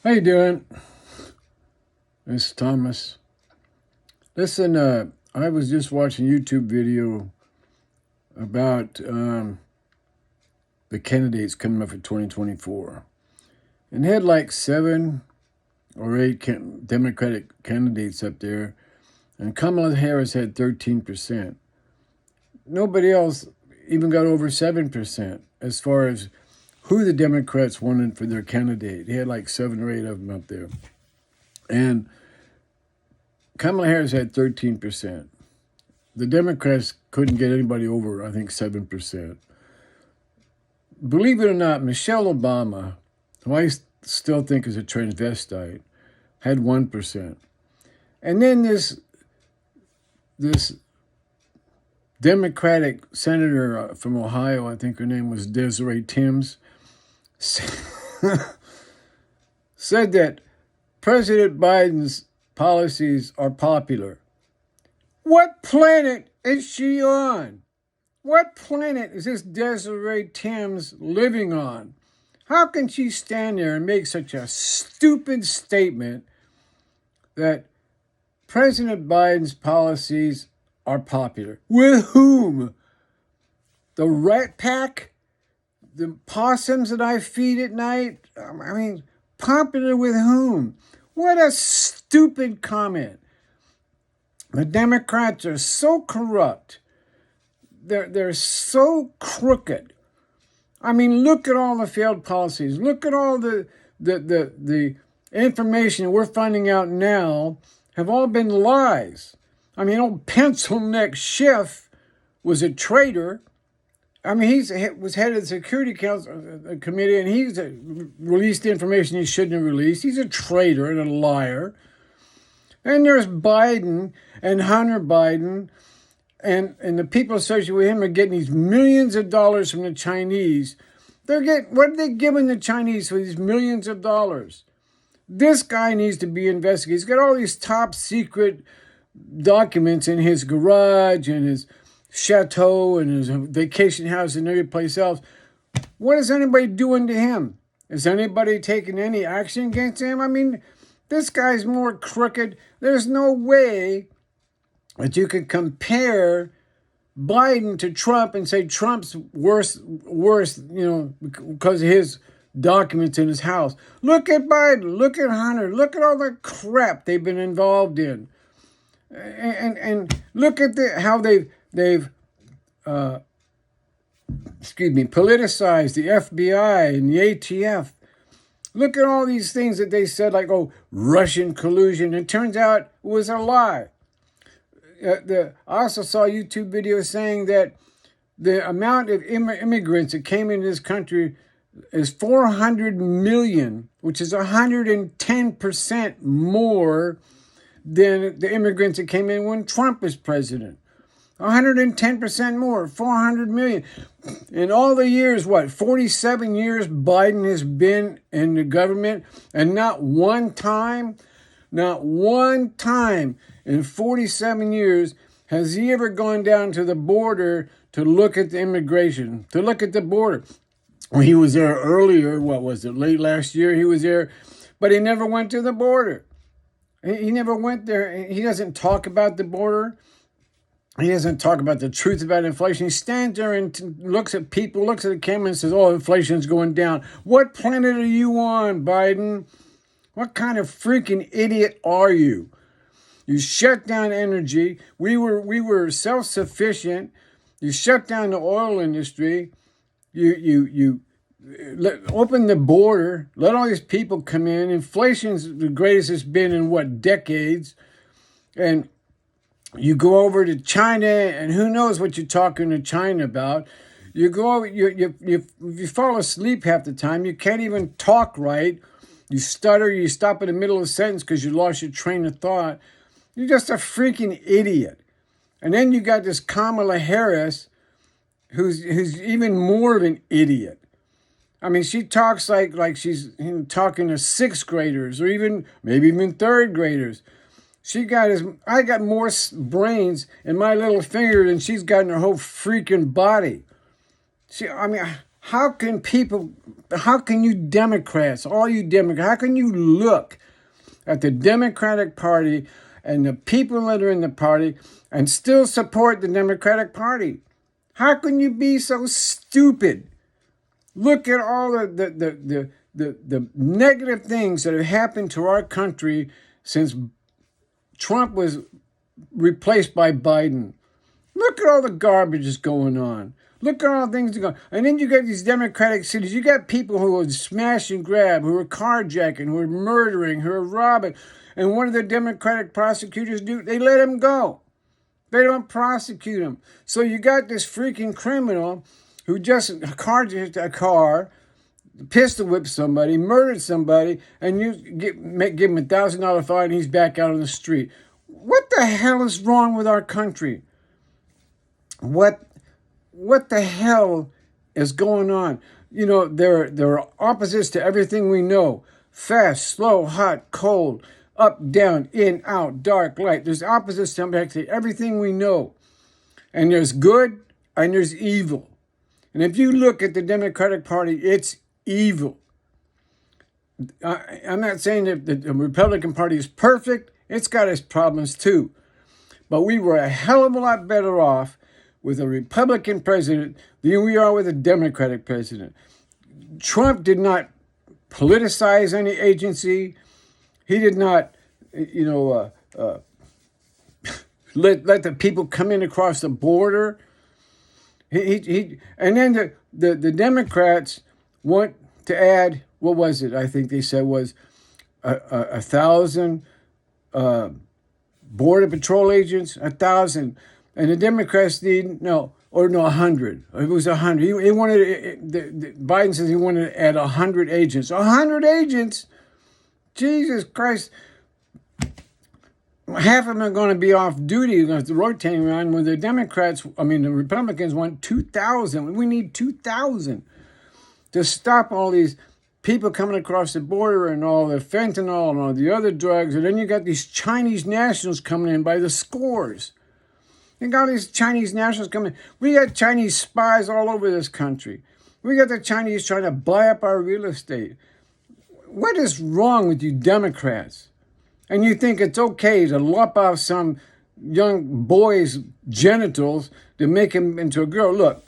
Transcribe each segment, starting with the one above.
How you doing? It's Thomas. Listen, I was just watching a YouTube video about the candidates coming up for 2024. And they had like 7 or 8 Democratic candidates up there. And Kamala Harris had 13%. Nobody else even got over 7% as far as who the Democrats wanted for their candidate. They had like 7 or 8 of them up there. And Kamala Harris had 13%. The Democrats couldn't get anybody over, I think, 7%. Believe it or not, Michelle Obama, who I still think is a transvestite, had 1%. And then this Democratic senator from Ohio, I think her name was Desiree Tims, said that President Biden's policies are popular. What planet is she on? What planet is this Desiree Tims living on? How can she stand there and make such a stupid statement that President Biden's policies are popular? With whom? The Rat Pack? The possums that I feed at night? I mean, popular with whom? What a stupid comment. The Democrats are so corrupt. They're so crooked. I mean, look at all the failed policies. Look at all the information we're finding out now have all been lies. I mean, old pencil neck Schiff was a traitor. I mean, he was head of the Security Council Committee, and he's released information he shouldn't have released. He's a traitor and a liar. And there's Biden and Hunter Biden, and the people associated with him are getting these millions of dollars from the Chinese. What are they giving the Chinese for these millions of dollars? This guy needs to be investigated. He's got all these top secret documents in his garage and his chateau and his vacation house and every place else. What is anybody doing to him? Is anybody taking any action against him? I mean, this guy's more crooked. There's no way that you could compare Biden to Trump and say Trump's worse, because of his documents in his house. Look at Biden. Look at Hunter. Look at all the crap they've been involved in. And look at how they've politicized the FBI and the ATF. Look at all these things that they said, like, Russian collusion. It turns out it was a lie. I also saw a YouTube video saying that the amount of immigrants that came into this country is 400 million, which is 110% more than the immigrants that came in when Trump was president. 110% more, 400 million. In all the years, 47 years Biden has been in the government, and not one time in 47 years has he ever gone down to the border to look at the immigration, to look at the border. Well, he was there earlier, late last year he was there, but he never went to the border. He never went there. He doesn't talk about the border. He doesn't talk about the truth about inflation. He stands there and looks at people, looks at the camera and says, inflation's going down. What planet are you on, Biden? What kind of freaking idiot are you? You shut down energy. We were self-sufficient. You shut down the oil industry. You open the border. Let all these people come in. Inflation's the greatest it's been in decades. And you go over to China, and who knows what you're talking to China about. You go over, you fall asleep half the time. You can't even talk right. You stutter. You stop in the middle of a sentence because you lost your train of thought. You're just a freaking idiot. And then you got this Kamala Harris, who's even more of an idiot. I mean, she talks like she's talking to 6th graders or maybe even 3rd graders. I got more brains in my little finger than she's got in her whole freaking body. How can you Democrats, all you Democrats, how can you look at the Democratic Party and the people that are in the party and still support the Democratic Party? How can you be so stupid? Look at all the negative things that have happened to our country since Trump was replaced by Biden. Look at all the garbage that's going on. Look at all the things that are going on. And then you got these Democratic cities. You got people who are smash and grab, who are carjacking, who are murdering, who are robbing. And what do the Democratic prosecutors do? They let them go. They don't prosecute them. So you got this freaking criminal who just carjacked a car, pistol whipped somebody, murdered somebody, and you give him $1,000 fine and he's back out on the street. What the hell is wrong with our country? What the hell is going on? You know, there are opposites to everything we know. Fast, slow, hot, cold, up, down, in, out, dark, light. There's opposites to everything we know. And there's good and there's evil. And if you look at the Democratic Party, it's evil. I'm not saying that the Republican Party is perfect. It's got its problems too. But we were a hell of a lot better off with a Republican president than we are with a Democratic president. Trump did not politicize any agency. He did not, let the people come in across the border. And then the Democrats want to add, what was it? I think they said was 1,000 Border Patrol agents, 1,000. And the Democrats need 100. It was 100. He wanted. Biden says he wanted to add 100 agents. 100 agents. Jesus Christ. Half of them are going to be off duty, going to rotating around. When the Republicans want 2,000. We need 2,000 to stop all these people coming across the border and all the fentanyl and all the other drugs. And then you got these Chinese nationals coming in by the scores. You got these Chinese nationals coming. We got Chinese spies all over this country. We got the Chinese trying to buy up our real estate. What is wrong with you Democrats? And you think it's okay to lop off some young boy's genitals to make him into a girl. Look,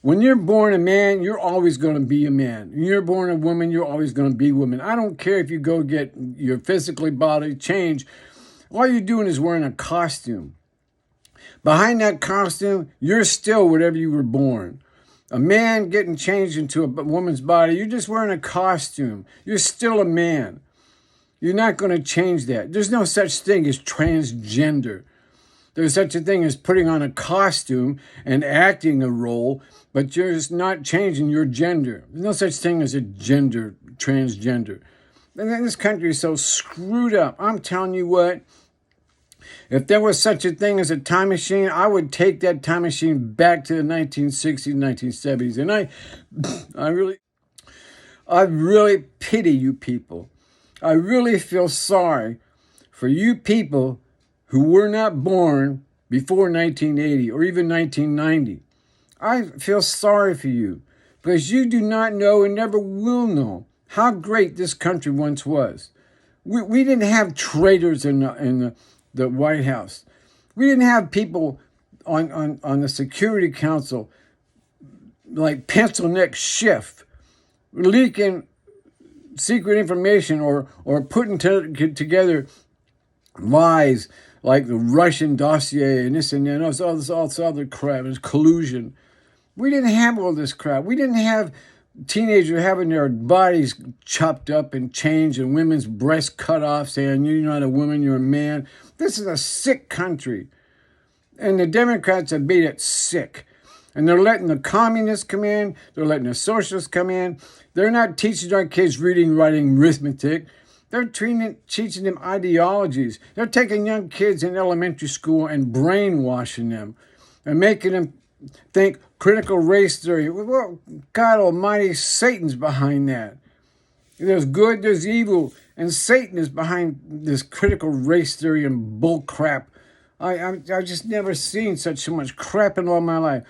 when you're born a man, you're always going to be a man. When you're born a woman, you're always going to be a woman. I don't care if you go get your physically body changed. All you're doing is wearing a costume. Behind that costume, you're still whatever you were born. A man getting changed into a woman's body, you're just wearing a costume. You're still a man. You're not going to change that. There's no such thing as transgender. There's such a thing as putting on a costume and acting a role, but you're just not changing your gender. There's no such thing as a transgender. And this country is so screwed up. I'm telling you what. If there was such a thing as a time machine, I would take that time machine back to the 1960s, 1970s. And I really pity you people. I really feel sorry for you people who were not born before 1980 or even 1990. I feel sorry for you because you do not know and never will know how great this country once was. We didn't have traitors in the White House. We didn't have people on the Security Council like pencil neck Schiff leaking secret information or putting together lies like the Russian dossier and this and that, and all this other crap, it's collusion. We didn't have all this crap. We didn't have teenagers having their bodies chopped up and changed and women's breasts cut off saying, you're not a woman, you're a man. This is a sick country. And the Democrats have made it sick. And they're letting the communists come in. They're letting the socialists come in. They're not teaching our kids reading, writing, arithmetic. They're teaching them ideologies. They're taking young kids in elementary school and brainwashing them and making them think critical race theory. Well, God almighty, Satan's behind that. There's good, there's evil, and Satan is behind this critical race theory and bull crap. I've just never seen so much crap in all my life.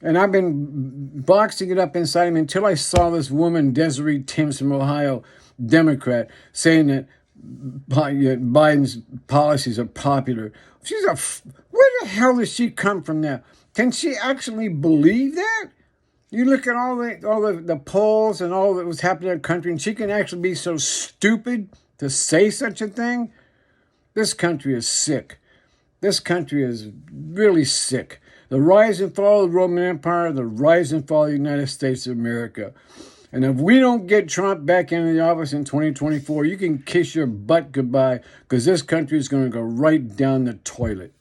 And I've been boxing it up inside him until I saw this woman, Desiree Tims from Ohio, Democrat, saying that Biden's policies are popular. Where the hell does she come from now? Can she actually believe that? You look at all the polls and all that was happening in the country, and she can actually be so stupid to say such a thing? This country is sick. This country is really sick. The rise and fall of the Roman Empire, the rise and fall of the United States of America. And if we don't get Trump back into the office in 2024, you can kiss your butt goodbye, because this country is going to go right down the toilet.